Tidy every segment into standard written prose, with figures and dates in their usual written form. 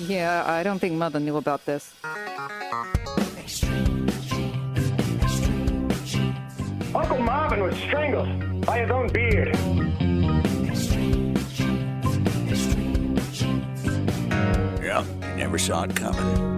Yeah, I don't think Mother knew about this. Uncle Marvin was strangled by his own beard. Yeah, you never saw it coming.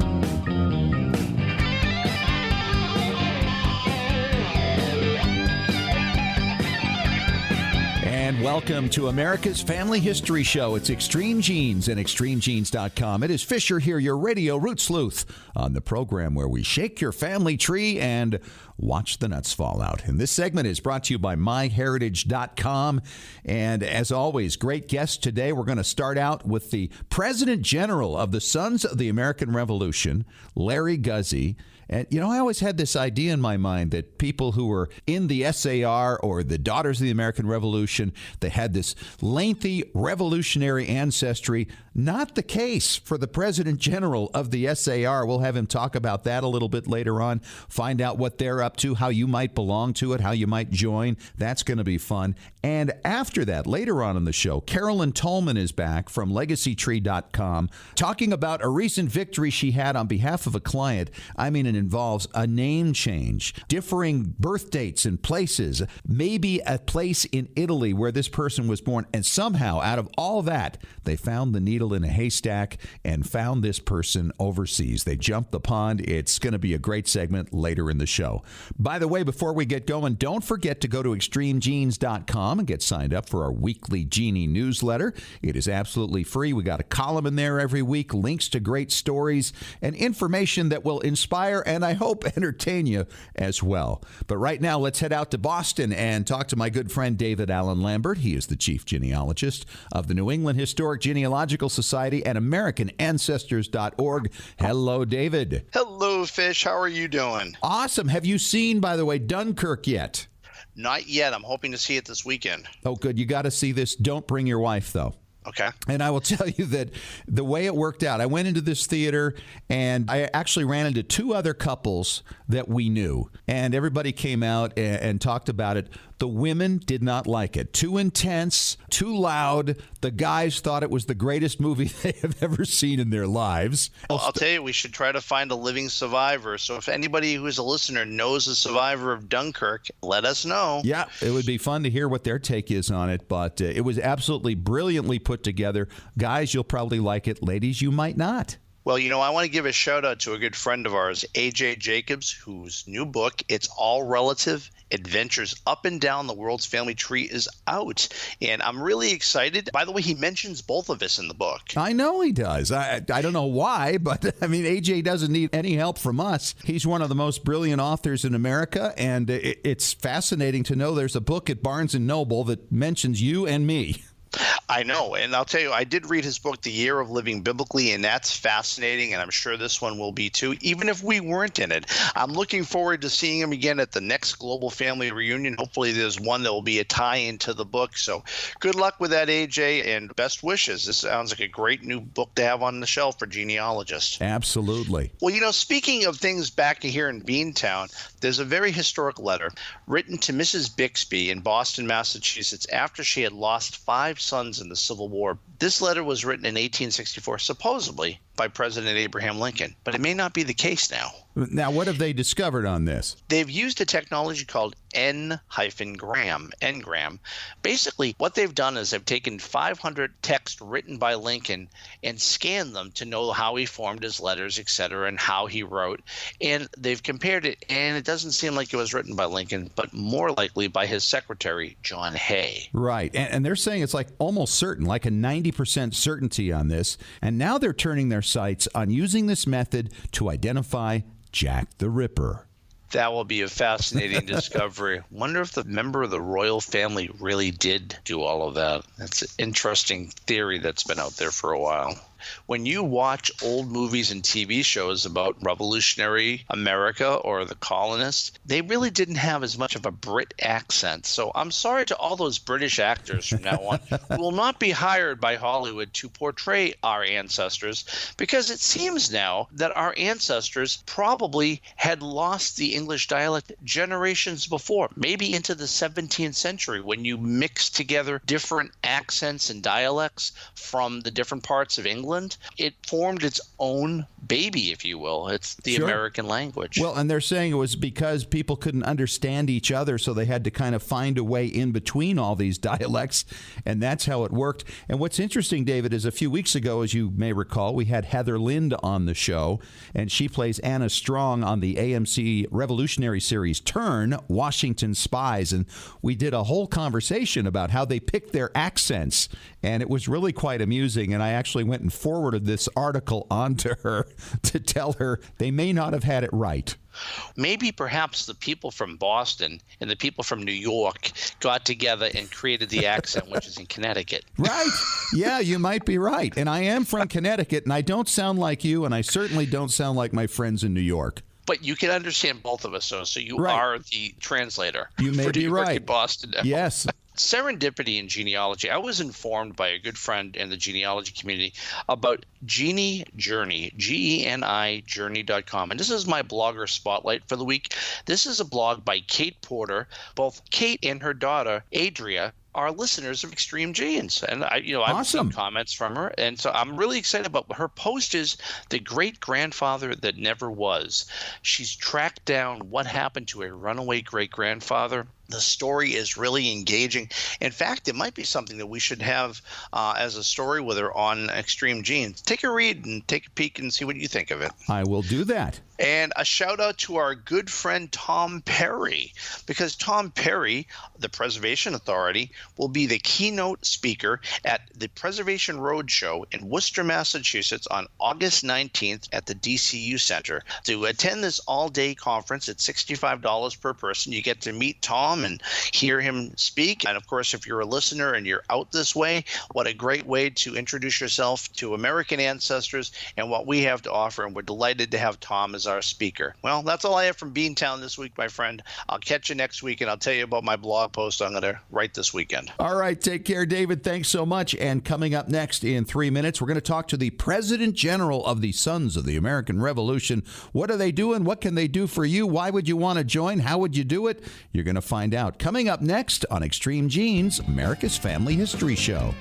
And welcome to America's Family History Show. It's Extreme Genes and ExtremeGenes.com. It is Fisher here, your radio root sleuth, on the program where we shake your family tree and watch the nuts fall out. And this segment is brought to you by MyHeritage.com. And as always, great guests today. We're going to start out with the President General of the Sons of the American Revolution, Larry Guzzi. And, you know, I always had this idea in my mind that people who were in the SAR or the Daughters of the American Revolution, they had this lengthy revolutionary ancestry. Not the case for the President General of the SAR. We'll have him talk about that a little bit later on, find out what they're up to, how you might belong to it, how you might join. That's going to be fun. And after that, later on in the show, Carolyn Tolman is back from LegacyTree.com talking about a recent victory she had on behalf of a client. I mean, it involves a name change, differing birth dates and places, maybe a place in Italy where this person was born. And somehow, out of all that, they found the needle in a haystack and found this person overseas. They jumped the pond. It's going to be a great segment later in the show. By the way, before we get going, don't forget to go to ExtremeGenes.com and get signed up for our weekly Genie newsletter. It is absolutely free. We got a column in there every week, links to great stories and information that will inspire and I hope entertain you as well. But right now, let's head out to Boston and talk to my good friend David Allen Lambert. He is the chief genealogist of the New England Historic Genealogical Society and AmericanAncestors.org. Hello, David. Hello, Fish. How are you doing? Awesome. Have you seen, by the way, Dunkirk yet? Not yet. I'm hoping to see it this weekend. Oh, good. You got to see this. Don't bring your wife, though. Okay. And I will tell you that the way it worked out, I went into this theater and I actually ran into two other couples that we knew. And everybody came out and talked about it. The women did not like it. Too intense, too loud. The guys thought it was the greatest movie they have ever seen in their lives. Well, I'll tell you, we should try to find a living survivor. So if anybody who is a listener knows a survivor of Dunkirk, let us know. Yeah, it would be fun to hear what their take is on it. But it was absolutely brilliantly put together. Guys, you'll probably like it. Ladies, you might not. Well, you know, I want to give a shout out to a good friend of ours, AJ Jacobs, whose new book, It's All Relative, Adventures Up and Down the World's Family Tree, is out. And I'm really excited. By the way, he mentions both of us in the book. I know he does. I don't know why, but I mean, AJ doesn't need any help from us. He's one of the most brilliant authors in America. And it's fascinating to know there's a book at Barnes & Noble that mentions you and me. I know. And I'll tell you, I did read his book, The Year of Living Biblically, and that's fascinating. And I'm sure this one will be too, even if we weren't in it. I'm looking forward to seeing him again at the next Global Family Reunion. Hopefully there's one that will be a tie-in to the book. So good luck with that, AJ, and best wishes. This sounds like a great new book to have on the shelf for genealogists. Absolutely. Well, you know, speaking of things back here in Beantown, there's a very historic letter written to Mrs. Bixby in Boston, Massachusetts, after she had lost 5 sons in the Civil War. This letter was written in 1864, supposedly by President Abraham Lincoln, but it may not be the case now. Now, what have they discovered on this? They've used a technology called N-gram. Basically, what they've done is they've taken 500 texts written by Lincoln and scanned them to know how he formed his letters, etc., and how he wrote. And they've compared it, and it doesn't seem like it was written by Lincoln, but more likely by his secretary, John Hay. Right. And they're saying it's like almost certain, like a 90% certainty on this. And now they're turning their sights on using this method to identify Jack the Ripper. That will be a fascinating discovery. Wonder if the member of the royal family really did do all of that. That's an interesting theory that's been out there for a while. When you watch old movies and TV shows about revolutionary America or the colonists, they really didn't have as much of a Brit accent. So I'm sorry to all those British actors from now on who will not be hired by Hollywood to portray our ancestors, because it seems now that our ancestors probably had lost the English dialect generations before, maybe into the 17th century, when you mix together different accents and dialects from the different parts of England. England, it formed its own baby, if you will. It's the Sure. American language. Well, and they're saying it was because people couldn't understand each other, so they had to kind of find a way in between all these dialects, and that's how it worked. And what's interesting, David, is a few weeks ago, as you may recall, we had Heather Lind on the show, and she plays Anna Strong on the AMC revolutionary series Turn, Washington Spies, and we did a whole conversation about how they picked their accents, and it was really quite amusing, and I actually went and forwarded this article onto her to tell her they may not have had it right. Maybe perhaps the people from Boston and the people from New York got together and created the accent, which is in Connecticut. Right. Yeah, you might be right. And I am from Connecticut, and I don't sound like you, and I certainly don't sound like my friends in New York. But you can understand both of us, so you Right. are the translator. You may for be New York right. and Boston now. Yes. Serendipity in genealogy. I was informed by a good friend in the genealogy community about Genie Journey, GENI Journey.com. And this is my blogger spotlight for the week. This is a blog by Kate Porter. Both Kate and her daughter, Adria, are listeners of Extreme Genes. And I've Awesome. seen comments from her. And so I'm really excited about her post is the great-grandfather that never was. She's tracked down what happened to a runaway great-grandfather. The story is really engaging. In fact, it might be something that we should have as a story with her on Extreme Genes. Take a read and take a peek and see what you think of it. I will do that. And a shout out to our good friend Tom Perry, because Tom Perry, the Preservation Authority, will be the keynote speaker at the Preservation Roadshow in Worcester, Massachusetts on August 19th at the DCU Center. To attend this all-day conference at $65 per person, you get to meet Tom and hear him speak. And of course, if you're a listener and you're out this way, what a great way to introduce yourself to American ancestors and what we have to offer. And we're delighted to have Tom as our speaker. Well, that's all I have from Beantown this week, my friend. I'll catch you next week, and I'll tell you about my blog post I'm going to write this weekend. All right. Take care, David. Thanks so much. And coming up next in 3 minutes, we're going to talk to the President General of the Sons of the American Revolution. What are they doing? What can they do for you? Why would you want to join? How would you do it? You're going to find out. Coming up next on Extreme Genes, America's Family History Show.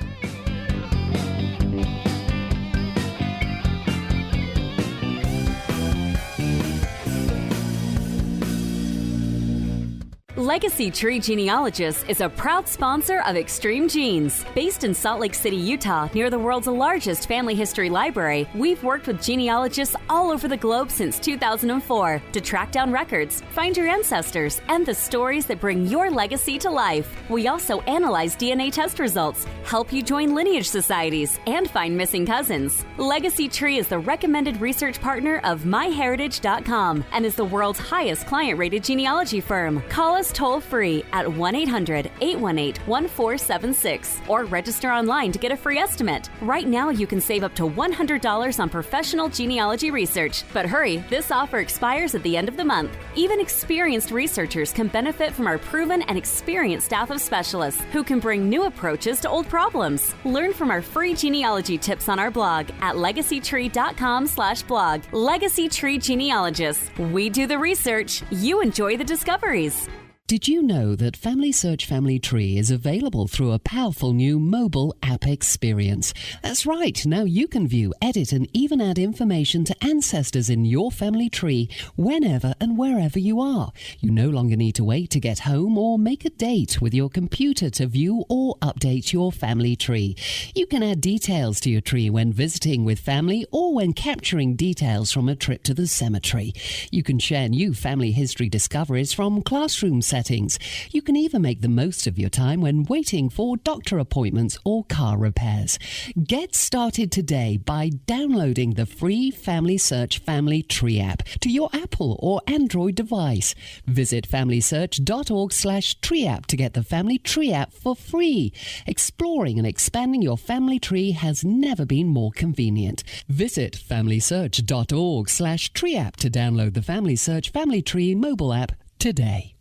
Legacy Tree Genealogist is a proud sponsor of Extreme Genes. Based in Salt Lake City, Utah, near the world's largest family history library, we've worked with genealogists all over the globe since 2004 to track down records, find your ancestors, and the stories that bring your legacy to life. We also analyze DNA test results, help you join lineage societies, and find missing cousins. Legacy Tree is the recommended research partner of MyHeritage.com and is the world's highest client-rated genealogy firm. Call us toll-free at 1-800-818-1476 or register online to get a free estimate. Right now, you can save up to $100 on professional genealogy research. But hurry, this offer expires at the end of the month. Even experienced researchers can benefit from our proven and experienced staff of specialists who can bring new approaches to old problems. Learn from our free genealogy tips on our blog at legacytree.com/blog. Legacy Tree Genealogists. We do the research. You enjoy the discoveries. Did you know that Family Search Family Tree is available through a powerful new mobile app experience? That's right. Now you can view, edit, and even add information to ancestors in your family tree whenever and wherever you are. You no longer need to wait to get home or make a date with your computer to view or update your family tree. You can add details to your tree when visiting with family or when capturing details from a trip to the cemetery. You can share new family history discoveries from classroom settings. You can even make the most of your time when waiting for doctor appointments or car repairs. Get started today by downloading the free Family Search Family Tree app to your Apple or Android device. Visit familysearch.org/tree app to get the Family Tree app for free. Exploring and expanding your family tree has never been more convenient. Visit familysearch.org/tree app to download the Family Search Family Tree mobile app today.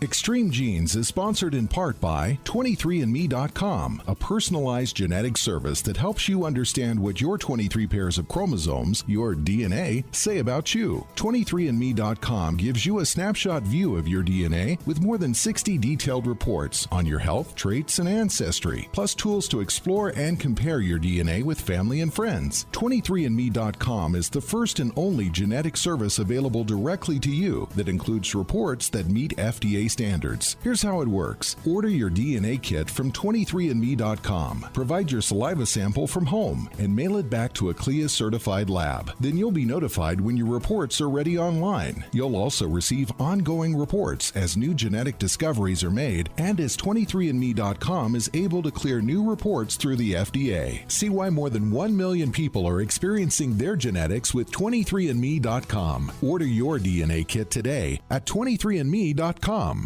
Extreme Genes is sponsored in part by 23andme.com, a personalized genetic service that helps you understand what your 23 pairs of chromosomes, your DNA, say about you. 23andme.com gives you a snapshot view of your DNA with more than 60 detailed reports on your health, traits, and ancestry, plus tools to explore and compare your DNA with family and friends. 23andme.com is the first and only genetic service available directly to you that includes reports that meet FDA standards. Here's how it works. Order your DNA kit from 23andme.com. Provide your saliva sample from home and mail it back to a CLIA-certified lab. Then you'll be notified when your reports are ready online. You'll also receive ongoing reports as new genetic discoveries are made and as 23andme.com is able to clear new reports through the FDA. See why more than 1 million people are experiencing their genetics with 23andme.com. Order your DNA kit today at 23andme.com.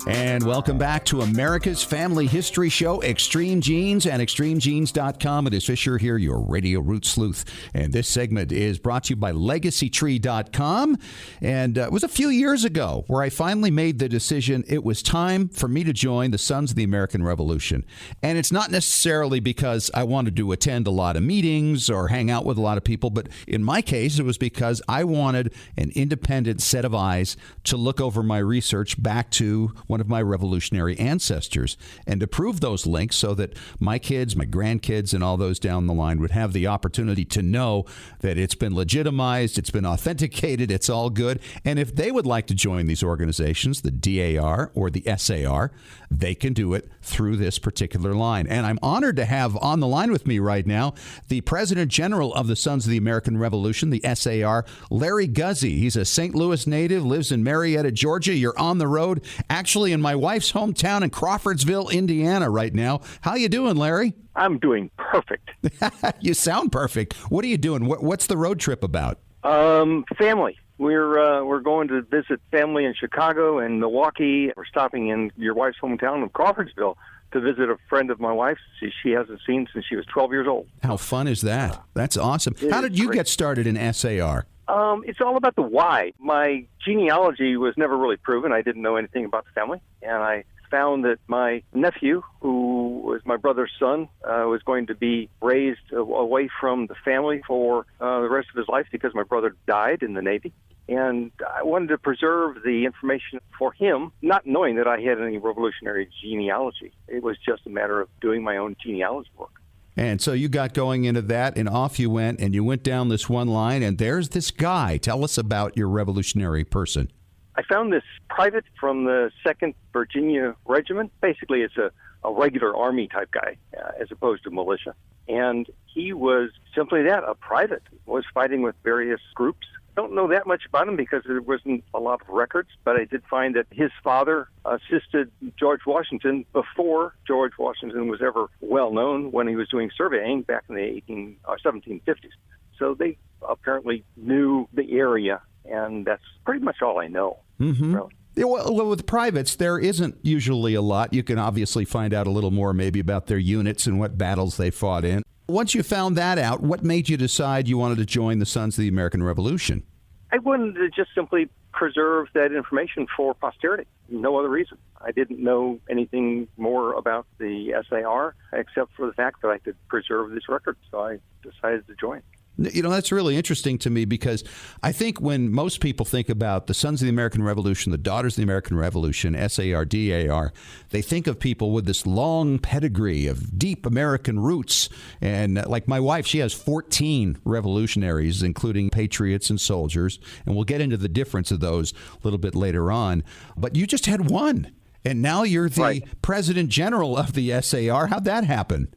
And welcome back to America's Family History Show, Extreme Genes and ExtremeGenes.com. It is Fisher here, your Radio Root Sleuth. And this segment is brought to you by LegacyTree.com. And it was a few years ago where I finally made the decision it was time for me to join the Sons of the American Revolution. And it's not necessarily because I wanted to attend a lot of meetings or hang out with a lot of people, but in my case, it was because I wanted an independent set of eyes to look over my research back to one of my revolutionary ancestors and to prove those links so that my kids, my grandkids, and all those down the line would have the opportunity to know that it's been legitimized, it's been authenticated, it's all good. And if they would like to join these organizations, the DAR or the SAR, they can do it through this particular line. And I'm honored to have on the line with me right now the President General of the Sons of the American Revolution, the SAR, Larry Guzzi. He's a St. Louis native, lives in Marietta, Georgia. You're on the road, actually in my wife's hometown in Crawfordsville, Indiana right now. How you doing, Larry? I'm doing perfect. You sound perfect. What are you doing? What's the road trip about? Family. We're going to visit family in Chicago and Milwaukee. We're stopping in your wife's hometown of Crawfordsville to visit a friend of my wife's she hasn't seen since she was 12 years old. How fun is that? That's awesome. How did you get started in SAR? It's all about the why. My genealogy was never really proven. I didn't know anything about the family, and I found that my nephew, who was my brother's son, was going to be raised away from the family for the rest of his life because my brother died in the Navy. And I wanted to preserve the information for him, not knowing that I had any revolutionary genealogy. It was just a matter of doing my own genealogy work. And so you got going into that, and off you went, and you went down this one line, and there's this guy. Tell us about your revolutionary person. I found this private from the 2nd Virginia Regiment. Basically, it's a regular Army type guy, as opposed to militia. And he was simply that, a private, was fighting with various groups. Don't know that much about him because there wasn't a lot of records, but I did find that his father assisted George Washington before George Washington was ever well known when he was doing surveying back in the 1750s. So they apparently knew the area, and that's pretty much all I know. Mm-hmm. Really. Yeah, well, with privates, there isn't usually a lot. You can obviously find out a little more maybe about their units and what battles they fought in. Once you found that out, what made you decide you wanted to join the Sons of the American Revolution? I wanted to just simply preserve that information for posterity. No other reason. I didn't know anything more about the SAR except for the fact that I could preserve this record, so I decided to join. You know, that's really interesting to me because I think when most people think about the Sons of the American Revolution, the Daughters of the American Revolution, SAR, DAR, they think of people with this long pedigree of deep American roots. And like my wife, she has 14 revolutionaries, including patriots and soldiers. And we'll get into the difference of those a little bit later on. But you just had one. And now you're the President General of the SAR. How'd that happen?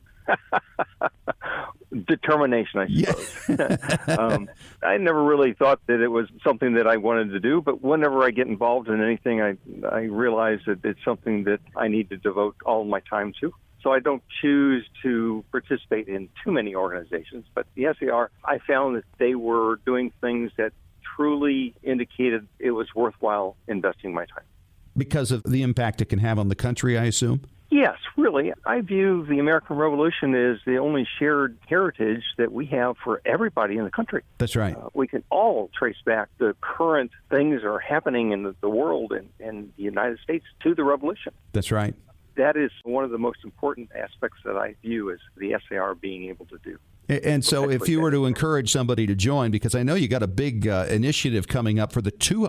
Determination, I suppose. Yeah. I never really thought that it was something that I wanted to do, but whenever I get involved in anything, I realize that it's something that I need to devote all of my time to. So I don't choose to participate in too many organizations, but the SAR, I found that they were doing things that truly indicated it was worthwhile investing my time. Because of the impact it can have on the country, I assume? Yes, really. really. I view the American Revolution as the only shared heritage that we have for everybody in the country. That's right. We can all trace back the current things that are happening in the world and the United States to the Revolution. That's right. That is one of the most important aspects that I view as the SAR being able to do. And so if you were to encourage somebody to join, because I know you got a big initiative coming up for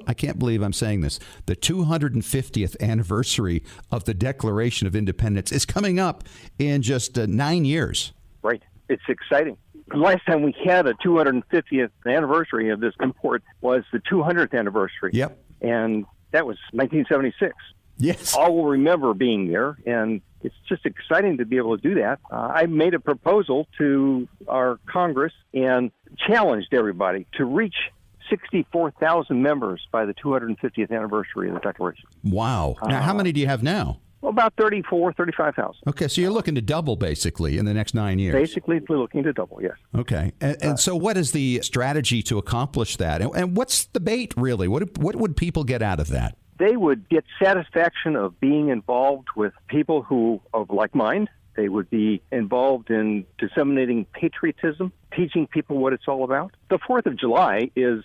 I can't believe I'm saying this, the 250th anniversary of the Declaration of Independence is coming up in just 9 years. Right. It's exciting. The last time we had a 250th anniversary of this import was the 200th anniversary. Yep. And that was 1976. Yes. All will remember being there, and it's just exciting to be able to do that. I made a proposal to our Congress and challenged everybody to reach 64,000 members by the 250th anniversary of the Declaration. Wow. Now, how many do you have now? Well, about 35,000. Okay, so you're looking to double, basically, in the next 9 years. Basically, we're looking to double, yes. Okay. And so what is the strategy to accomplish that? And what's the bait, really? What would people get out of that? They would get satisfaction of being involved with people who of like mind. They would be involved in disseminating patriotism, teaching people what it's all about. The 4th of July is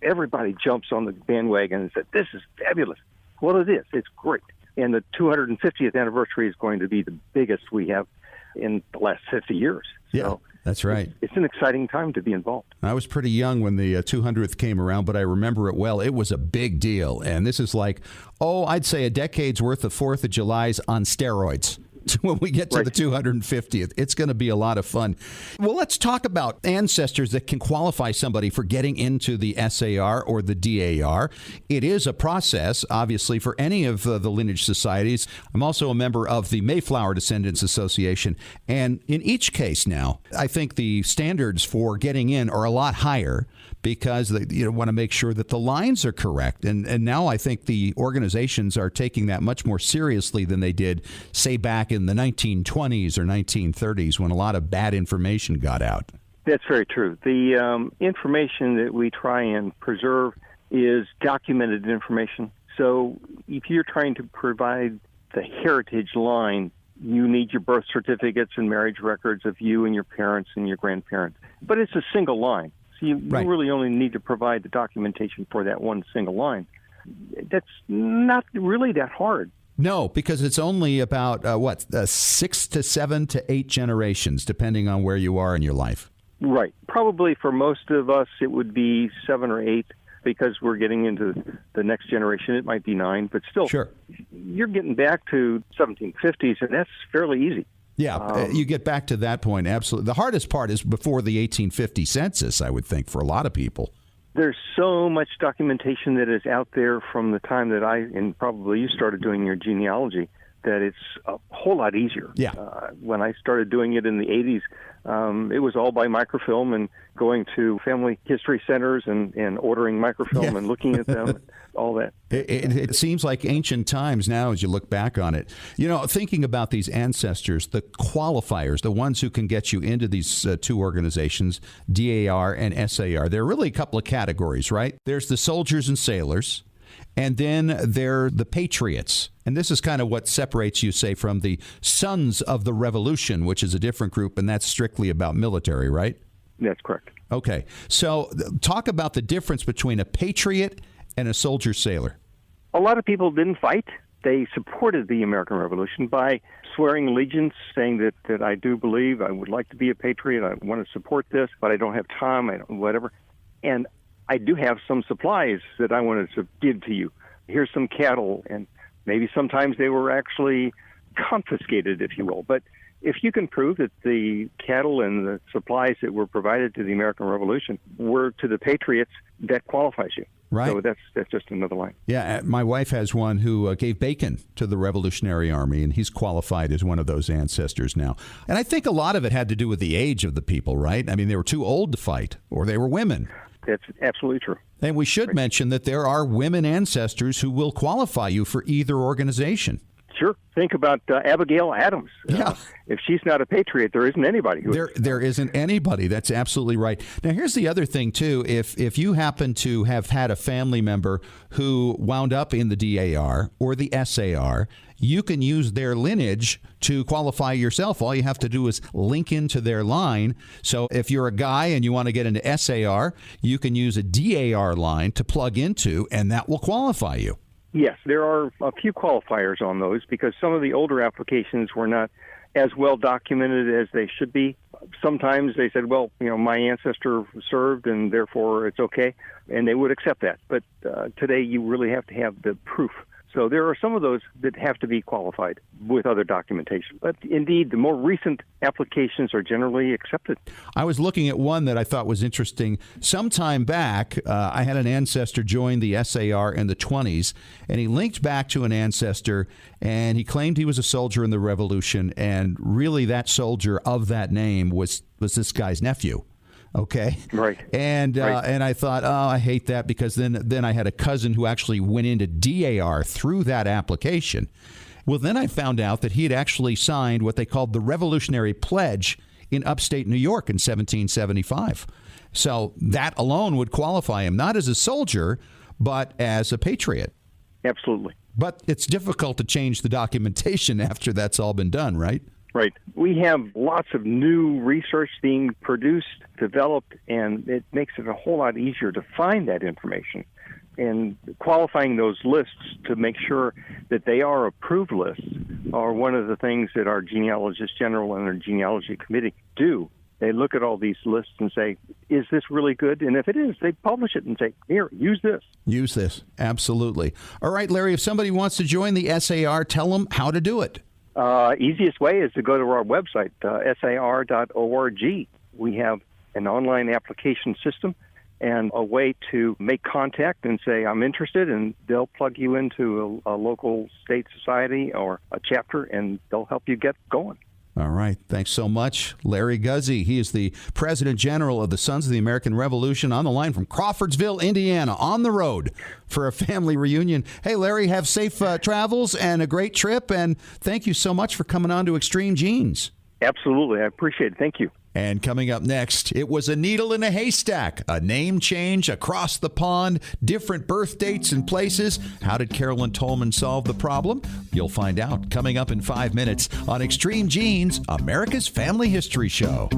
everybody jumps on the bandwagon and says, this is fabulous. Well, it is. It's great. And the 250th anniversary is going to be the biggest we have in the last 50 years. Yeah, so that's right. It's an exciting time to be involved. I was pretty young when the 200th came around, but I remember it well. It was a big deal. And this is like, I'd say a decade's worth of 4th of July's on steroids. When we get to the 250th, it's going to be a lot of fun. Well, let's talk about ancestors that can qualify somebody for getting into the SAR or the DAR. It is a process, obviously, for any of the lineage societies. I'm also a member of the Mayflower Descendants Association. And in each case now, I think the standards for getting in are a lot higher because they want to make sure that the lines are correct. And now I think the organizations are taking that much more seriously than they did, say, back in the 1920s or 1930s when a lot of bad information got out. That's very true. The information that we try and preserve is documented information. So if you're trying to provide the heritage line, you need your birth certificates and marriage records of you and your parents and your grandparents. But it's a single line. So you really only need to provide the documentation for that one single line. That's not really that hard. No, because it's only about, 6 to 7 to 8 generations, depending on where you are in your life. Right. Probably for most of us, it would be 7 or 8 because we're getting into the next generation. It might be 9, but still, sure. You're getting back to 1750s, and that's fairly easy. Yeah, you get back to that point, absolutely. The hardest part is before the 1850 census, I would think, for a lot of people. There's so much documentation that is out there from the time that and probably you started doing your genealogy, that it's a whole lot easier. Yeah. When I started doing it in the 80s, it was all by microfilm and going to family history centers and ordering microfilm and looking at them, all that. It seems like ancient times now as you look back on it. Thinking about these ancestors, the qualifiers, the ones who can get you into these two organizations, DAR and SAR, there are really a couple of categories, right? There's the soldiers and sailors. And then they're the patriots. And this is kind of what separates you, say, from the Sons of the Revolution, which is a different group, and that's strictly about military, right? That's correct. Okay. So talk about the difference between a patriot and a soldier-sailor. A lot of people didn't fight. They supported the American Revolution by swearing allegiance, saying that I do believe, I would like to be a patriot, I want to support this, but I don't have time, whatever. And I do have some supplies that I wanted to give to you. Here's some cattle, and maybe sometimes they were actually confiscated, if you will. But if you can prove that the cattle and the supplies that were provided to the American Revolution were to the patriots, that qualifies you. Right. So that's just another line. Yeah, my wife has one who gave bacon to the Revolutionary Army, and he's qualified as one of those ancestors now. And I think a lot of it had to do with the age of the people, right? I mean, they were too old to fight, or they were women. That's absolutely true. And we should mention that there are women ancestors who will qualify you for either organization. Sure. Think about Abigail Adams. Yeah. If she's not a patriot, there isn't anybody who is. There isn't anybody. That's absolutely right. Now, here's the other thing, too. If you happen to have had a family member who wound up in the DAR or the SAR, you can use their lineage to qualify yourself. All you have to do is link into their line. So if you're a guy and you want to get into SAR, you can use a DAR line to plug into, and that will qualify you. Yes, there are a few qualifiers on those because some of the older applications were not as well documented as they should be. Sometimes they said, well, my ancestor served and therefore it's okay, and they would accept that. But today you really have to have the proof. So there are some of those that have to be qualified with other documentation. But indeed, the more recent applications are generally accepted. I was looking at one that I thought was interesting. Sometime back, I had an ancestor join the SAR in the 20s, and he linked back to an ancestor, and he claimed he was a soldier in the Revolution, and really that soldier of that name was this guy's nephew. Okay. Right. And I thought, I hate that, because then I had a cousin who actually went into DAR through that application. Well, then I found out that he had actually signed what they called the Revolutionary Pledge in upstate New York in 1775. So that alone would qualify him, not as a soldier, but as a patriot. Absolutely. But it's difficult to change the documentation after that's all been done, right? Right. We have lots of new research being produced, developed, and it makes it a whole lot easier to find that information. And qualifying those lists to make sure that they are approved lists are one of the things that our genealogist general and our genealogy committee do. They look at all these lists and say, is this really good? And if it is, they publish it and say, here, use this. Use this. Absolutely. All right, Larry, if somebody wants to join the SAR, tell them how to do it. Easiest way is to go to our website, sar.org. We have an online application system and a way to make contact and say, I'm interested, and they'll plug you into a local state society or a chapter, and they'll help you get going. All right. Thanks so much, Larry Guzzi. He is the President General of the Sons of the American Revolution, on the line from Crawfordsville, Indiana, on the road for a family reunion. Hey, Larry, have safe travels and a great trip, and thank you so much for coming on to Extreme Genes. Absolutely. I appreciate it. Thank you. And coming up next, it was a needle in a haystack, a name change across the pond, different birth dates and places. How did Carolyn Tolman solve the problem? You'll find out coming up in 5 minutes on Extreme Genes, America's Family History Show.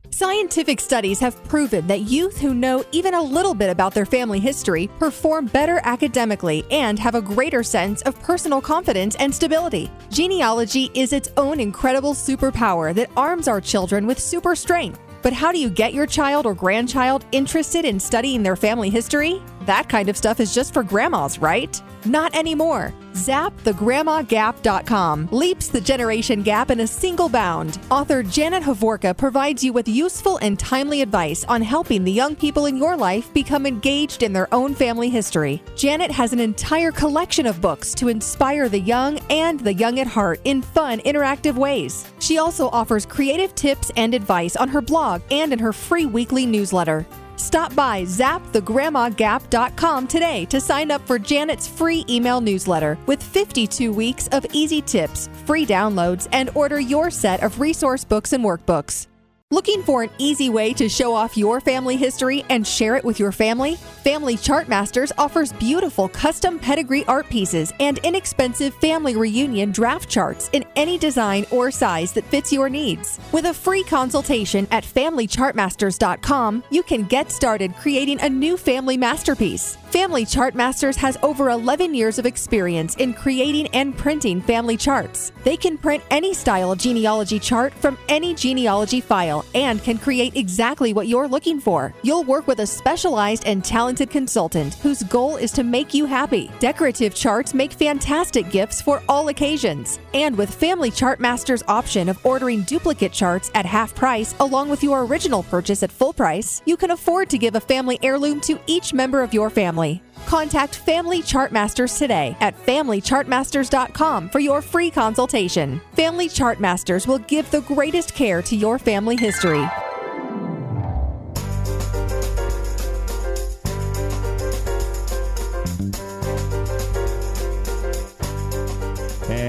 Scientific studies have proven that youth who know even a little bit about their family history perform better academically and have a greater sense of personal confidence and stability. Genealogy is its own incredible superpower that arms our children with super strength. But how do you get your child or grandchild interested in studying their family history? That kind of stuff is just for grandmas, right? Not anymore. ZapTheGrandmaGap.com leaps the generation gap in a single bound. Author Janet Hovorka provides you with useful and timely advice on helping the young people in your life become engaged in their own family history. Janet has an entire collection of books to inspire the young and the young at heart in fun, interactive ways. She also offers creative tips and advice on her blog and in her free weekly newsletter. Stop by ZapTheGrandmaGap.com today to sign up for Janet's free email newsletter with 52 weeks of easy tips, free downloads, and order your set of resource books and workbooks. Looking for an easy way to show off your family history and share it with your family? Family Chart Masters offers beautiful custom pedigree art pieces and inexpensive family reunion draft charts in any design or size that fits your needs. With a free consultation at FamilyChartMasters.com, you can get started creating a new family masterpiece. Family Chart Masters has over 11 years of experience in creating and printing family charts. They can print any style of genealogy chart from any genealogy file and can create exactly what you're looking for. You'll work with a specialized and talented consultant whose goal is to make you happy. Decorative charts make fantastic gifts for all occasions. And with Family Chart Masters' option of ordering duplicate charts at half price along with your original purchase at full price, you can afford to give a family heirloom to each member of your family. Contact Family Chart Masters today at FamilyChartMasters.com for your free consultation. Family Chart Masters will give the greatest care to your family history.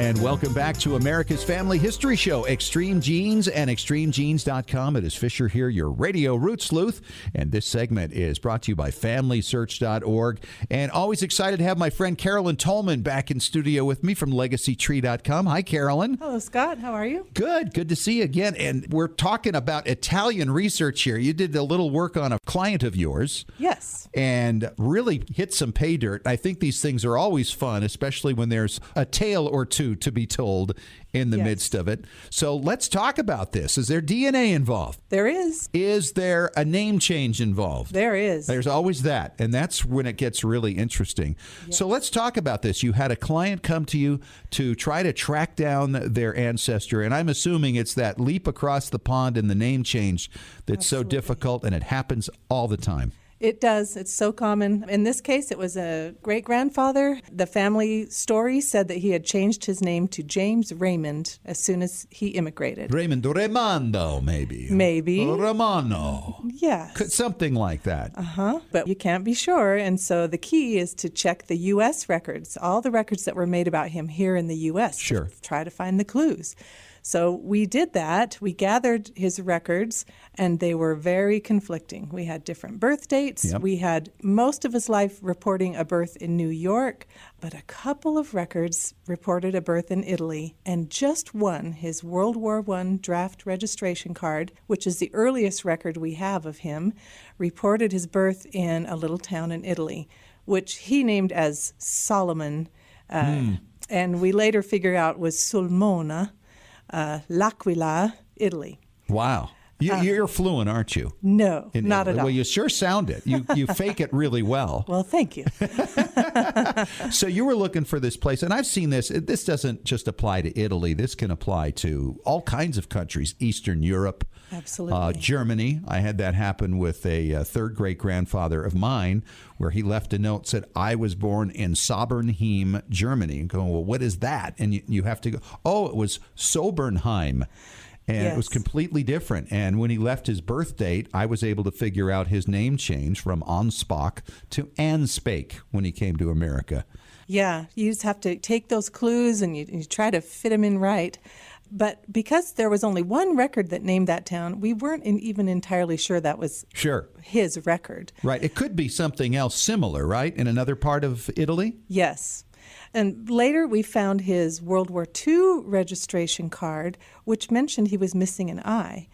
And welcome back to America's Family History Show, Extreme Genes and ExtremeGenes.com. It is Fisher here, your radio root sleuth. And this segment is brought to you by FamilySearch.org. And always excited to have my friend Carolyn Tolman back in studio with me from LegacyTree.com. Hi, Carolyn. Hello, Scott. How are you? Good. Good to see you again. And we're talking about Italian research here. You did a little work on a client of yours. Yes. And really hit some pay dirt. I think these things are always fun, especially when there's a tale or two to be told in the midst of it. So let's talk about this. Is there DNA involved? There is. Is there a name change involved? There is. There's always that. And that's when it gets really interesting. Yes. So let's talk about this. You had a client come to you to try to track down their ancestor. And I'm assuming it's that leap across the pond in the name change that's so difficult, and it happens all the time. It does. It's so common. In this case, it was a great-grandfather. The family story said that he had changed his name to James Raymond as soon as he immigrated. Raimondo, maybe. Maybe. Romano. Yes. Something like that. But you can't be sure. And so the key is to check the U.S. records, all the records that were made about him here in the U.S. Sure. To try to find the clues. So we did that. We gathered his records, and they were very conflicting. We had different birth dates. Yep. We had most of his life reporting a birth in New York, but a couple of records reported a birth in Italy, and just one, his World War I draft registration card, which is the earliest record we have of him, reported his birth in a little town in Italy, which he named as Solomon, and we later figured out was Sulmona. L'Aquila, Italy. Wow. You're fluent, aren't you? No, not at all. Well, you sure sound it. You fake it really well. Well, thank you. So you were looking for this place, and I've seen this. This doesn't just apply to Italy. This can apply to all kinds of countries, Eastern Europe. Absolutely. Germany. I had that happen with a third great-grandfather of mine, where he left a note, said, I was born in Sobernheim, Germany. And going, well, what is that? And you have to go, oh, it was Sobernheim. And it was completely different. And when he left his birth date, I was able to figure out his name change from Anspach to Anspake when he came to America. Yeah, you just have to take those clues and you try to fit them in right. But because there was only one record that named that town, we weren't even entirely sure that was his record. Right. It could be something else similar, right, in another part of Italy? Yes. And later we found his World War II registration card, which mentioned he was missing an eye.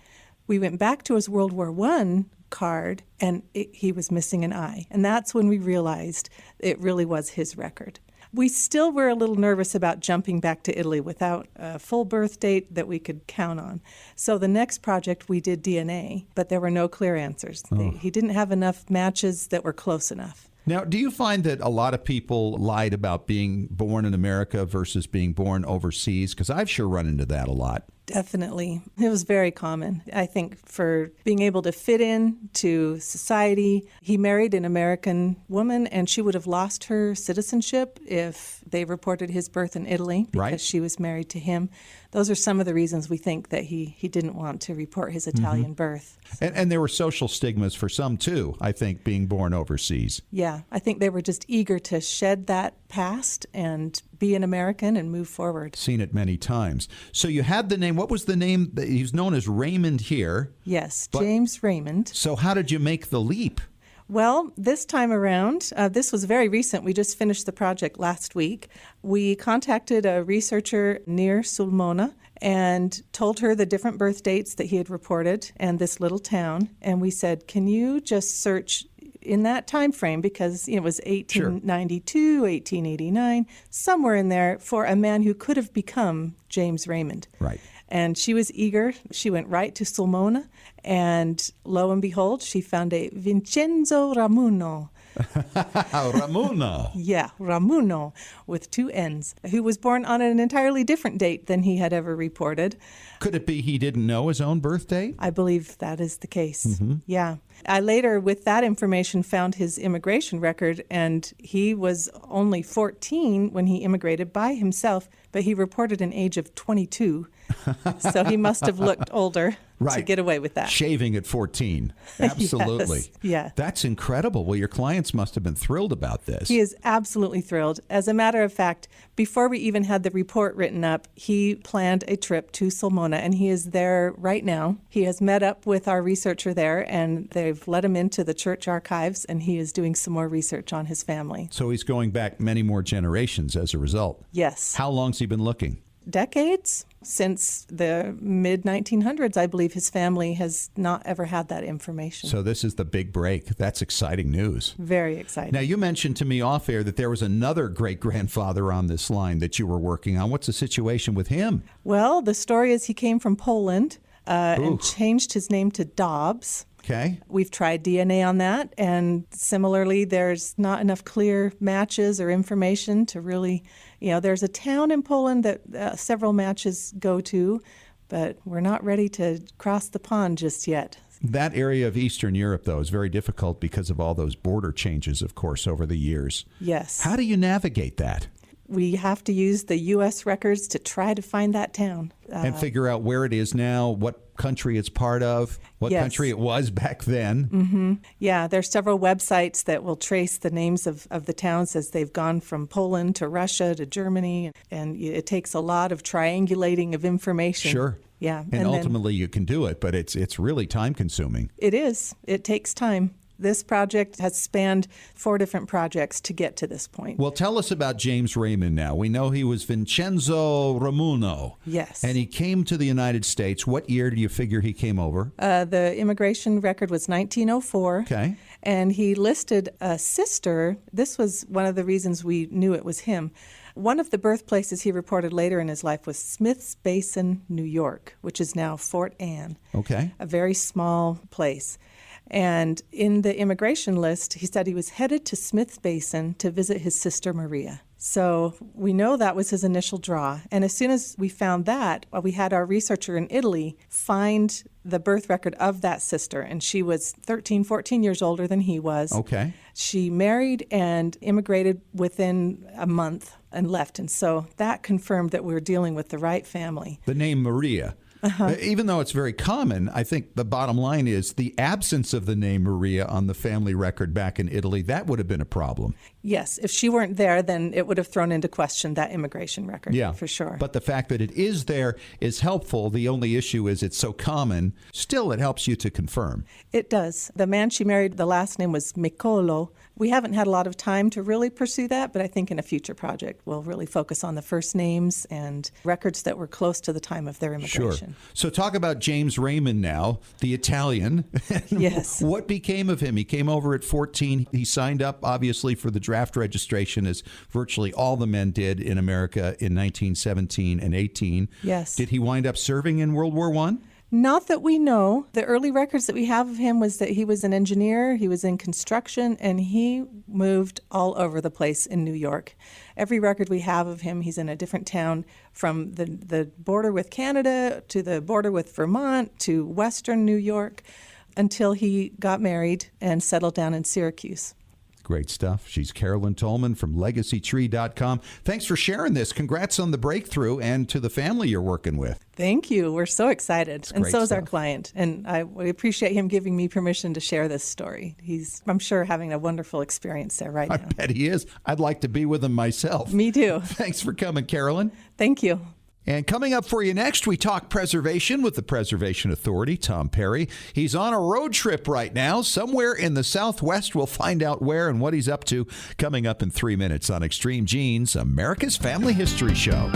We went back to his World War I card, and he was missing an eye. And that's when we realized it really was his record. We still were a little nervous about jumping back to Italy without a full birth date that we could count on. So the next project, we did DNA, but there were no clear answers. He didn't have enough matches that were close enough. Now, do you find that a lot of people lied about being born in America versus being born overseas? Because I've sure run into that a lot. Definitely. It was very common. I think for being able to fit in to society, he married an American woman, and she would have lost her citizenship if they reported his birth in Italy because she was married to him. Those are some of the reasons we think that he didn't want to report his Italian birth. And there were social stigmas for some, too, I think, being born overseas. Yeah, I think they were just eager to shed that past and be an American and move forward. Seen it many times. So you had the name. What was the name? He's known as Raymond here. Yes, James Raymond. So how did you make the leap? Well, this time around, this was very recent. We just finished the project last week. We contacted a researcher near Sulmona and told her the different birth dates that he had reported and this little town. And we said, can you just search in that time frame, because it was 1892, 1889, somewhere in there, for a man who could have become James Raymond. Right. And she was eager. She went right to Sulmona, and lo and behold, she found a Vincenzo Ramuno. Ramuno. Yeah, Ramuno, with two N's, who was born on an entirely different date than he had ever reported. Could it be he didn't know his own birth date? I believe that is the case. Yeah. I later, with that information, found his immigration record, and he was only 14 when he immigrated by himself, but he reported an age of 22. So he must have looked older. to get away with that. Shaving at 14. Absolutely. Yes. Yeah. That's incredible. Well, your clients must have been thrilled about this. He is absolutely thrilled. As a matter of fact, before we even had the report written up, he planned a trip to Sulmona, and he is there right now. He has met up with our researcher there, and they've let him into the church archives, and he is doing some more research on his family. So he's going back many more generations as a result. Yes. How long's he been looking? Decades. Since the mid-1900s, I believe his family has not ever had that information. So this is the big break. That's exciting news. Very exciting. Now, you mentioned to me off air that there was another great-grandfather on this line that you were working on. What's the situation with him? Well, the story is he came from Poland and changed his name to Dobbs. Okay. We've tried DNA on that, and similarly, there's not enough clear matches or information to really, there's a town in Poland that several matches go to, but we're not ready to cross the pond just yet. That area of Eastern Europe, though, is very difficult because of all those border changes, of course, over the years. Yes. How do you navigate that? We have to use the U.S. records to try to find that town. And figure out where it is now, what country it's part of, what country it was back then. Mm-hmm. Yeah, there's several websites that will trace the names of the towns as they've gone from Poland to Russia to Germany. And it takes a lot of triangulating of information. Sure. Yeah. And ultimately you can do it, but it's really time consuming. It is. It takes time. This project has spanned 4 different projects to get to this point. Well, tell us about James Raymond now. We know he was Vincenzo Romuno. Yes. And he came to the United States. What year do you figure he came over? The immigration record was 1904. Okay. And he listed a sister. This was one of the reasons we knew it was him. One of the birthplaces he reported later in his life was Smith's Basin, New York, which is now Fort Anne. Okay. A very small place. And in the immigration list, he said he was headed to Smith's Basin to visit his sister Maria. So we know that was his initial draw. And as soon as we found that, we had our researcher in Italy find the birth record of that sister. And she was 13, 14 years older than he was. Okay. She married and immigrated within a month and left. And so that confirmed that we were dealing with the right family. The name Maria. Even though it's very common, I think the bottom line is the absence of the name Maria on the family record back in Italy, that would have been a problem. Yes, if she weren't there, then it would have thrown into question that immigration record, for sure. But the fact that it is there is helpful. The only issue is it's so common. Still, it helps you to confirm. It does. The man she married, the last name was Micolo. We haven't had a lot of time to really pursue that, but I think in a future project we'll really focus on the first names and records that were close to the time of their immigration. Sure. So talk about James Raymond now, the Italian. Yes. What became of him? He came over at 14. He signed up, obviously, for the draft registration, as virtually all the men did in America in 1917 and 18. Yes. Did he wind up serving in World War I? Not that we know. The early records that we have of him was that he was an engineer, he was in construction, and he moved all over the place in New York. Every record we have of him, he's in a different town, from the border with Canada to the border with Vermont to western New York, until he got married and settled down in Syracuse. Great stuff. She's Carolyn Tolman from LegacyTree.com. Thanks for sharing this. Congrats on the breakthrough, and to the family you're working with. Thank you. We're so excited. And so is our stuff. client. And we appreciate him giving me permission to share this story. He's, I'm sure, having a wonderful experience there right now. I bet he is. I'd like to be with him myself. Me too. Thanks for coming, Carolyn. Thank you. And coming up for you next, we talk preservation with the Preservation Authority, Tom Perry. He's on a road trip right now, somewhere in the Southwest. We'll find out where and what he's up to coming up in 3 minutes on Extreme Genes, America's Family History Show.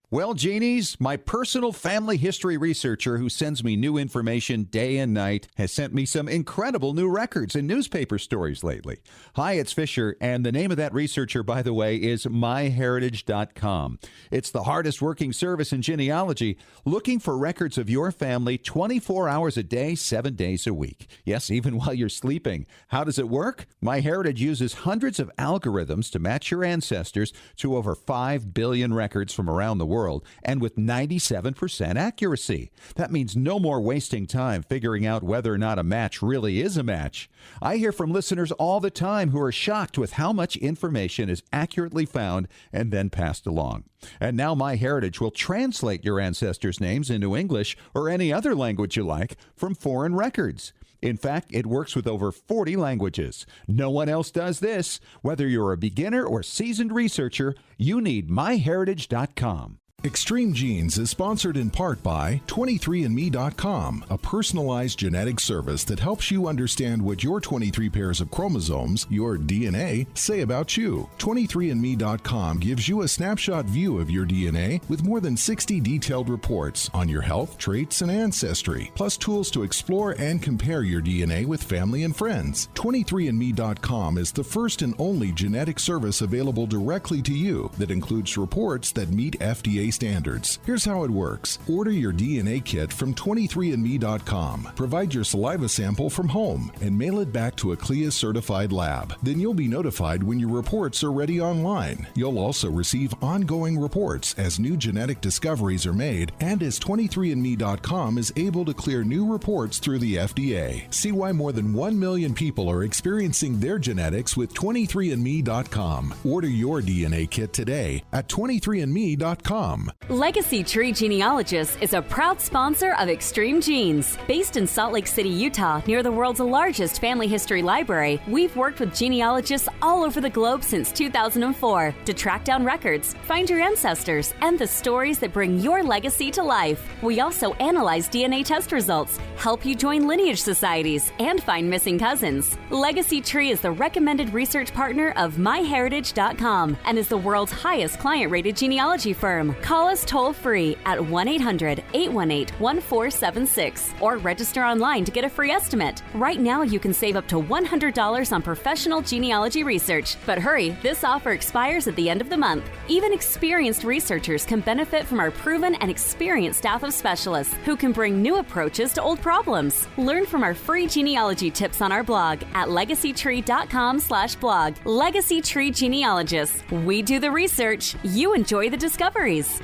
Well, Genies, my personal family history researcher who sends me new information day and night has sent me some incredible new records and newspaper stories lately. Hi, it's Fisher, and the name of that researcher, by the way, is myheritage.com. It's the hardest working service in genealogy, looking for records of your family 24 hours a day, 7 days a week. Yes, even while you're sleeping. How does it work? MyHeritage uses hundreds of algorithms to match your ancestors to over 5 billion records from around the world. world, and with 97% accuracy. That means no more wasting time figuring out whether or not a match really is a match. I hear from listeners all the time who are shocked with how much information is accurately found and then passed along. And now MyHeritage will translate your ancestors' names into English or any other language you like from foreign records. In fact, it works with over 40 languages. No one else does this. Whether you're a beginner or seasoned researcher, you need myheritage.com. Extreme Genes is sponsored in part by 23andme.com, a personalized genetic service that helps you understand what your 23 pairs of chromosomes, your DNA, say about you. 23andme.com gives you a snapshot view of your DNA with more than 60 detailed reports on your health, traits, and ancestry, plus tools to explore and compare your DNA with family and friends. 23andme.com is the first and only genetic service available directly to you that includes reports that meet FDA standards. Here's how it works. Order your DNA kit from 23andme.com. Provide your saliva sample from home and mail it back to a CLIA-certified lab. Then you'll be notified when your reports are ready online. You'll also receive ongoing reports as new genetic discoveries are made and as 23andme.com is able to clear new reports through the FDA. See why more than 1 million people are experiencing their genetics with 23andme.com. Order your DNA kit today at 23andme.com. Legacy Tree Genealogist is a proud sponsor of Extreme Genes. Based in Salt Lake City, Utah, near the world's largest family history library, we've worked with genealogists all over the globe since 2004 to track down records, find your ancestors, and the stories that bring your legacy to life. We also analyze DNA test results, help you join lineage societies, and find missing cousins. Legacy Tree is the recommended research partner of MyHeritage.com and is the world's highest client-rated genealogy firm. Call us toll-free at 1-800-818-1476 or register online to get a free estimate. Right now, you can save up to $100 on professional genealogy research. But hurry, this offer expires at the end of the month. Even experienced researchers can benefit from our proven and experienced staff of specialists who can bring new approaches to old problems. Learn from our free genealogy tips on our blog at legacytree.com/blog. Legacy Tree Genealogists. We do the research. You enjoy the discoveries.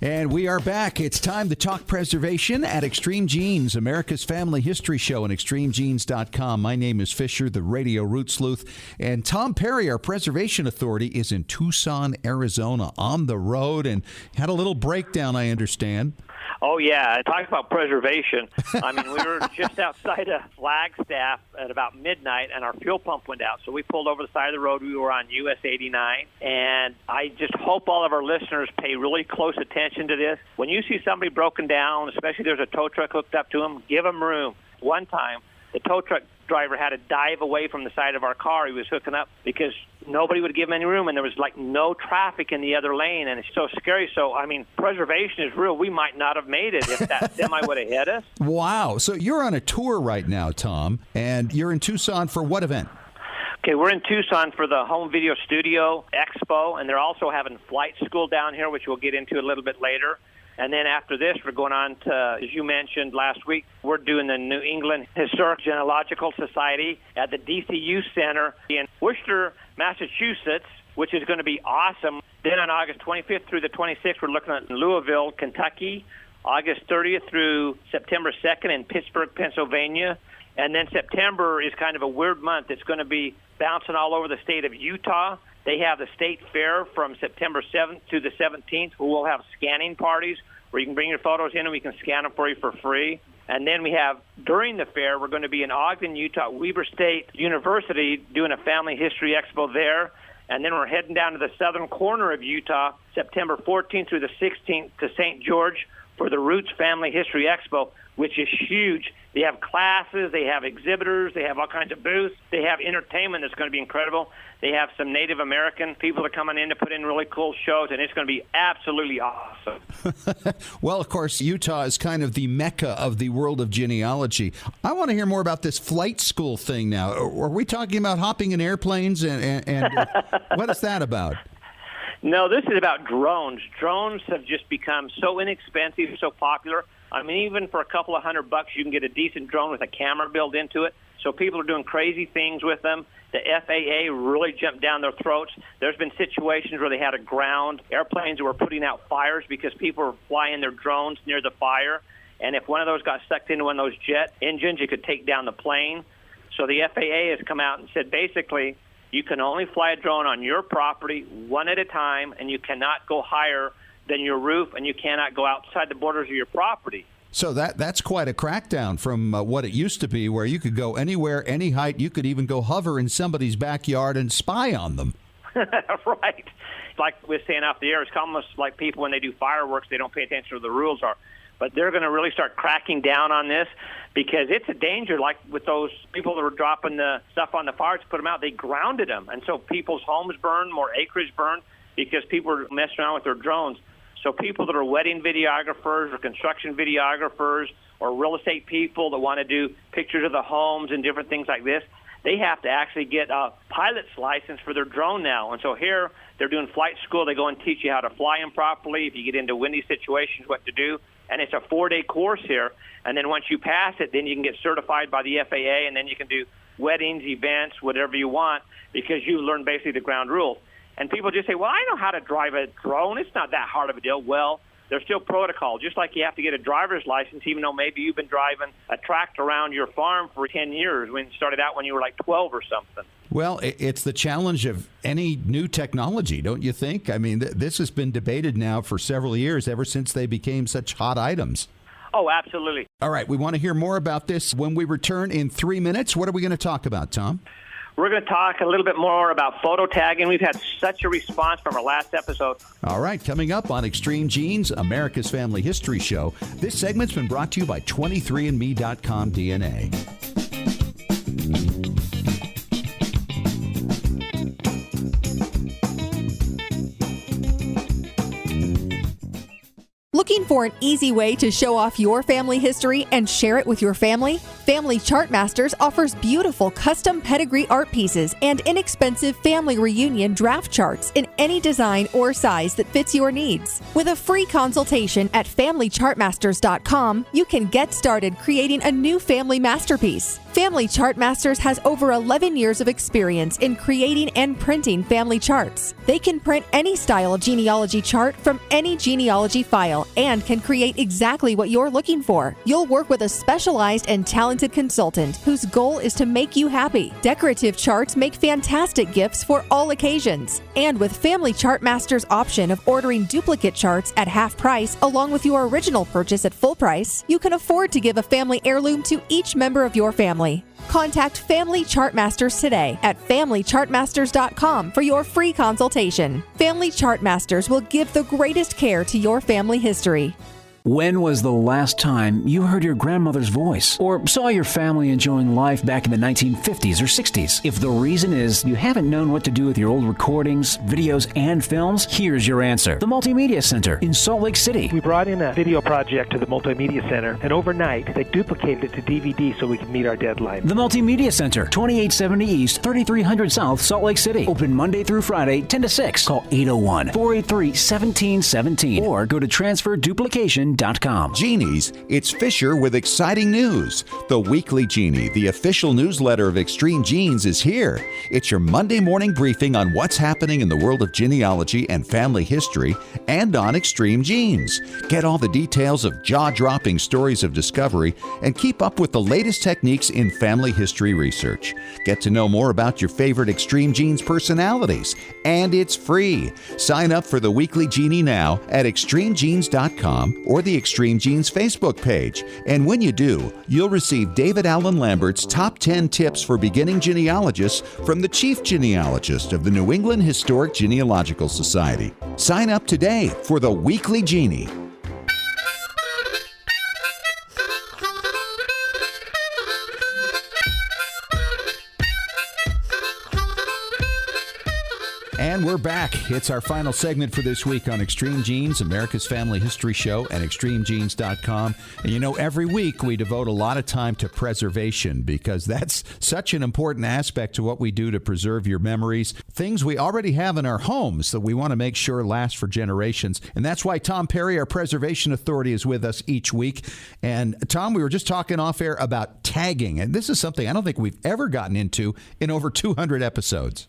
And we are back. It's time to talk preservation at Extreme Genes, America's family history show, and extremegenes.com. My name is Fisher, the radio root sleuth. And Tom Perry, our preservation authority, is in Tucson, Arizona, on the road, and had a little breakdown, I understand. Oh, yeah. Talk about preservation. I mean, we were just outside of Flagstaff at about midnight, and our fuel pump went out. So we pulled over the side of the road. We were on US 89. And I just hope all of our listeners pay really close attention to this. When you see somebody broken down, especially there's a tow truck hooked up to them, give them room. One time, the tow truck driver had to dive away from the side of our car he was hooking up because nobody would give him any room, and there was like no traffic in the other lane, and it's so scary. So, I mean, preservation is real. We might not have made it if that semi would have hit us. Wow. So you're on a tour right now, Tom, and you're in Tucson for what event? Okay, we're in Tucson for the Home Video Studio Expo, and they're also having flight school down here, which we'll get into a little bit later. And then after this, we're going on to, as you mentioned last week, we're doing the New England Historic Genealogical Society at the DCU Center in Worcester, Massachusetts, which is going to be awesome. Then on August 25th through the 26th, we're looking at Louisville, Kentucky, August 30th through September 2nd in Pittsburgh, Pennsylvania. And then September is kind of a weird month. It's going to be bouncing all over the state of Utah. They have the state fair from September 7th to the 17th, where we'll have scanning parties where you can bring your photos in and we can scan them for you for free. And then we have, during the fair, we're going to be in Ogden, Utah, Weber State University doing a family history expo there. And then we're heading down to the southern corner of Utah, September 14th through the 16th to St. George for the Roots Family History Expo, which is huge. They have classes, they have exhibitors, they have all kinds of booths, they have entertainment that's going to be incredible. They have some Native American people are coming in to put in really cool shows, and it's going to be absolutely awesome. Well, of course, Utah is kind of the mecca of the world of genealogy. I want to hear more about this flight school thing now. Are we talking about hopping in airplanes, and what is that about? No, this is about drones. Drones have just become so inexpensive, so popular. I mean, even for a couple of $100, you can get a decent drone with a camera built into it. So people are doing crazy things with them. The FAA really jumped down their throats. There's been situations where they had to ground airplanes that were putting out fires because people were flying their drones near the fire. And if one of those got sucked into one of those jet engines, you could take down the plane. So the FAA has come out and said, basically, you can only fly a drone on your property one at a time, and you cannot go higher than your roof, and you cannot go outside the borders of your property. So that's quite a crackdown from what it used to be, where you could go anywhere, any height. You could even go hover in somebody's backyard and spy on them. Right. Like we were saying off the air, it's almost like people when they do fireworks, they don't pay attention to what the rules are. But they're going to really start cracking down on this because it's a danger. Like with those people that were dropping the stuff on the fire to put them out, they grounded them. And so people's homes burned, more acreage burned because people were messing around with their drones. So people that are wedding videographers or construction videographers or real estate people that want to do pictures of the homes and different things like this, they have to actually get a pilot's license for their drone now. And so here they're doing flight school. They go and teach you how to fly them properly, if you get into windy situations, what to do. And it's a 4-day course here. And then once you pass it, then you can get certified by the FAA, and then you can do weddings, events, whatever you want, because you learn basically the ground rules. And people just say, well, I know how to drive a drone. It's not that hard of a deal. Well, there's still protocol. Just like you have to get a driver's license, even though maybe you've been driving a tractor around your farm for 10 years when you started out when you were like 12 or something. Well, it's the challenge of any new technology, don't you think? I mean, this has been debated now for several years, ever since they became such hot items. Oh, absolutely. All right, we want to hear more about this when we return in 3 minutes. What are we going to talk about, Tom? We're going to talk a little bit more about photo tagging. We've had such a response from our last episode. All right, coming up on Extreme Genes, America's Family History Show. This segment's been brought to you by 23andme.com DNA. Looking for an easy way to show off your family history and share it with your family? Family Chartmasters offers beautiful custom pedigree art pieces and inexpensive family reunion draft charts in any design or size that fits your needs. With a free consultation at FamilyChartmasters.com, you can get started creating a new family masterpiece. Family Chartmasters has over 11 years of experience in creating and printing family charts. They can print any style genealogy chart from any genealogy file and can create exactly what you're looking for. You'll work with a specialized and talented consultant whose goal is to make you happy. Decorative charts make fantastic gifts for all occasions. And with Family Chartmasters' option of ordering duplicate charts at half price along with your original purchase at full price, you can afford to give a family heirloom to each member of your family. Contact Family Chartmasters today at FamilyChartmasters.com for your free consultation. Family Chartmasters will give the greatest care to your family history. When was the last time you heard your grandmother's voice or saw your family enjoying life back in the 1950s or 60s? If the reason is you haven't known what to do with your old recordings, videos, and films, here's your answer. The Multimedia Center in Salt Lake City. We brought in a video project to the Multimedia Center, and overnight they duplicated it to DVD so we could meet our deadline. The Multimedia Center, 2870 East, 3300 South, Salt Lake City. Open Monday through Friday, 10 to 6. Call 801-483-1717 or go to transferduplication.com. Genies, it's Fisher with exciting news. The Weekly Genie, the official newsletter of Extreme Genes, is here. It's your Monday morning briefing on what's happening in the world of genealogy and family history and on Extreme Genes. Get all the details of jaw-dropping stories of discovery and keep up with the latest techniques in family history research. Get to know more about your favorite Extreme Genes personalities. And it's free. Sign up for the Weekly Genie now at extremegenes.com or the Extreme Genes Facebook page. And when you do, you'll receive David Allen Lambert's Top 10 Tips for Beginning Genealogists from the Chief Genealogist of the New England Historic Genealogical Society. Sign up today for the Weekly Genie. And we're back. It's our final segment for this week on Extreme Genes, America's Family History Show, and ExtremeGenes.com. And you know, every week we devote a lot of time to preservation because that's such an important aspect to what we do to preserve your memories. Things we already have in our homes that we want to make sure last for generations. And that's why Tom Perry, our preservation authority, is with us each week. And Tom, we were just talking off air about tagging. And this is something I don't think we've ever gotten into in over 200 episodes.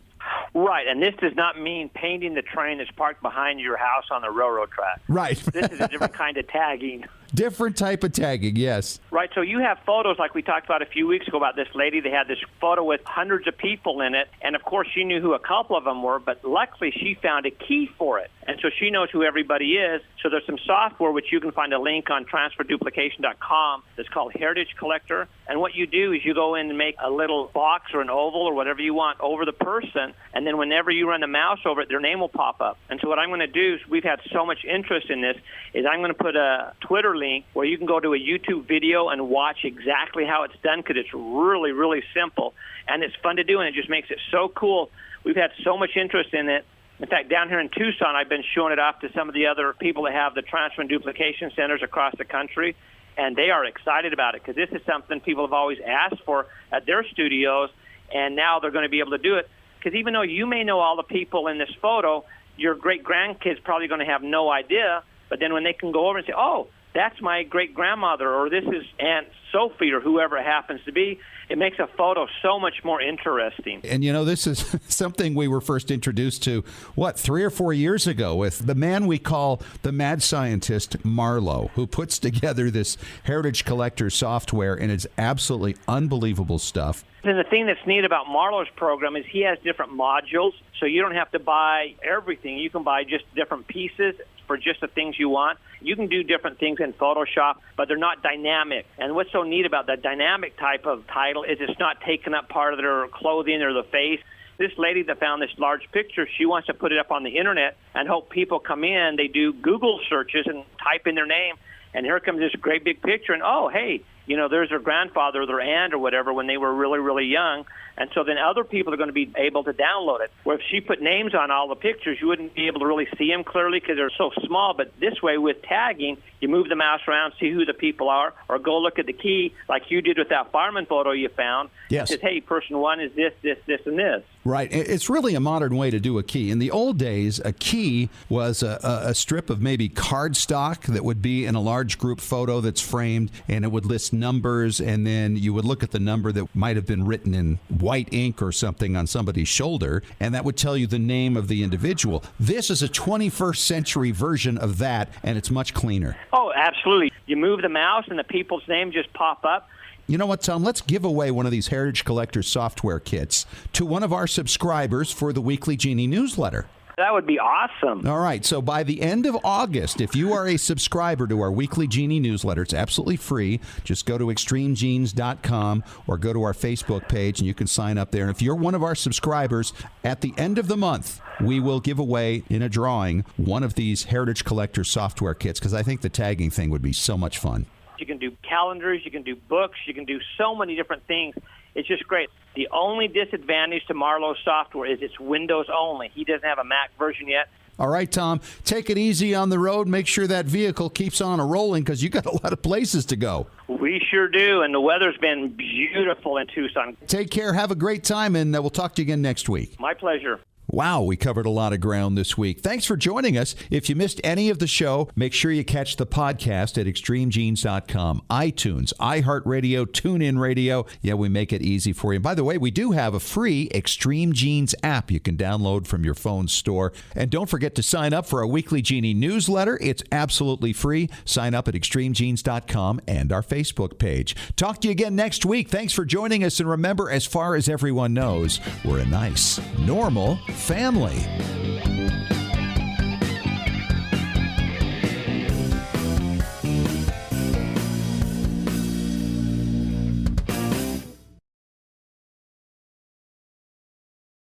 Right, and this does not mean painting the train that's parked behind your house on the railroad track. Right. This is a different kind of tagging. Different type of tagging, yes. Right, so you have photos like we talked about a few weeks ago about this lady. They had this photo with hundreds of people in it, and of course she knew who a couple of them were, but luckily she found a key for it. And so she knows who everybody is. So there's some software which you can find a link on transferduplication.com that's called Heritage Collector. And what you do is you go in and make a little box or an oval or whatever you want over the person, and then whenever you run the mouse over it, their name will pop up. And so what I'm going to do is, we've had so much interest in this, is I'm going to put a Twitter link where you can go to a YouTube video and watch exactly how it's done, because it's really, really simple. And it's fun to do, and it just makes it so cool. We've had so much interest in it. In fact, down here in Tucson, I've been showing it off to some of the other people that have the transfer and duplication centers across the country, and they are excited about it because this is something people have always asked for at their studios, and now they're going to be able to do it. Because even though you may know all the people in this photo, your great-grandkids probably going to have no idea, but then when they can go over and say, oh, that's my great-grandmother, or this is Aunt Sophie, or whoever it happens to be, it makes a photo so much more interesting. And, you know, this is something we were first introduced to, 3 or 4 years ago with the man we call the mad scientist, Marlowe, who puts together this Heritage Collector software, and it's absolutely unbelievable stuff. And the thing that's neat about Marlowe's program is he has different modules, so you don't have to buy everything. You can buy just different pieces for just the things you want. You can do different things in Photoshop, but they're not dynamic. And what's so neat about that dynamic type of title is it's not taking up part of their clothing or the face. This lady that found this large picture, she wants to put it up on the internet and hope people come in. They do Google searches and type in their name, and here comes this great big picture, and oh, hey, you know, there's their grandfather or their aunt or whatever when they were really, really young. And so then other people are going to be able to download it. Where if she put names on all the pictures, you wouldn't be able to really see them clearly because they're so small. But this way, with tagging, you move the mouse around, see who the people are, or go look at the key like you did with that fireman photo you found. Yes. It says, hey, person one is this, this, this, and this. Right. It's really a modern way to do a key. In the old days, a key was a strip of maybe cardstock that would be in a large group photo that's framed, and it would list numbers, and then you would look at the number that might have been written in white ink or something on somebody's shoulder, and that would tell you the name of the individual. This is a 21st century version of that, and it's much cleaner. Oh, absolutely. You move the mouse, and the people's name just pop up. You know what, Tom? Let's give away one of these Heritage Collector software kits to one of our subscribers for the Weekly Genie newsletter. That would be awesome. All right. So by the end of August, if you are a subscriber to our Weekly Genie newsletter, it's absolutely free. Just go to ExtremeGenes.com or go to our Facebook page, and you can sign up there. And if you're one of our subscribers, at the end of the month, we will give away in a drawing one of these Heritage Collector software kits, because I think the tagging thing would be so much fun. You can do calendars, you can do books, you can do so many different things. It's just great. The only disadvantage to Marlowe's software is it's Windows only. He doesn't have a Mac version yet. All right, Tom, take it easy on the road. Make sure that vehicle keeps on rolling because you got a lot of places to go. We sure do, and the weather's been beautiful in Tucson. Take care. Have a great time, and we'll talk to you again next week. My pleasure. Wow, we covered a lot of ground this week. Thanks for joining us. If you missed any of the show, make sure you catch the podcast at ExtremeGenes.com, iTunes, iHeartRadio, TuneIn Radio. Yeah, we make it easy for you. By the way, we do have a free Extreme Genes app you can download from your phone store. And don't forget to sign up for our Weekly Genie newsletter. It's absolutely free. Sign up at ExtremeGenes.com and our Facebook page. Talk to you again next week. Thanks for joining us. And remember, as far as everyone knows, we're a nice, normal family.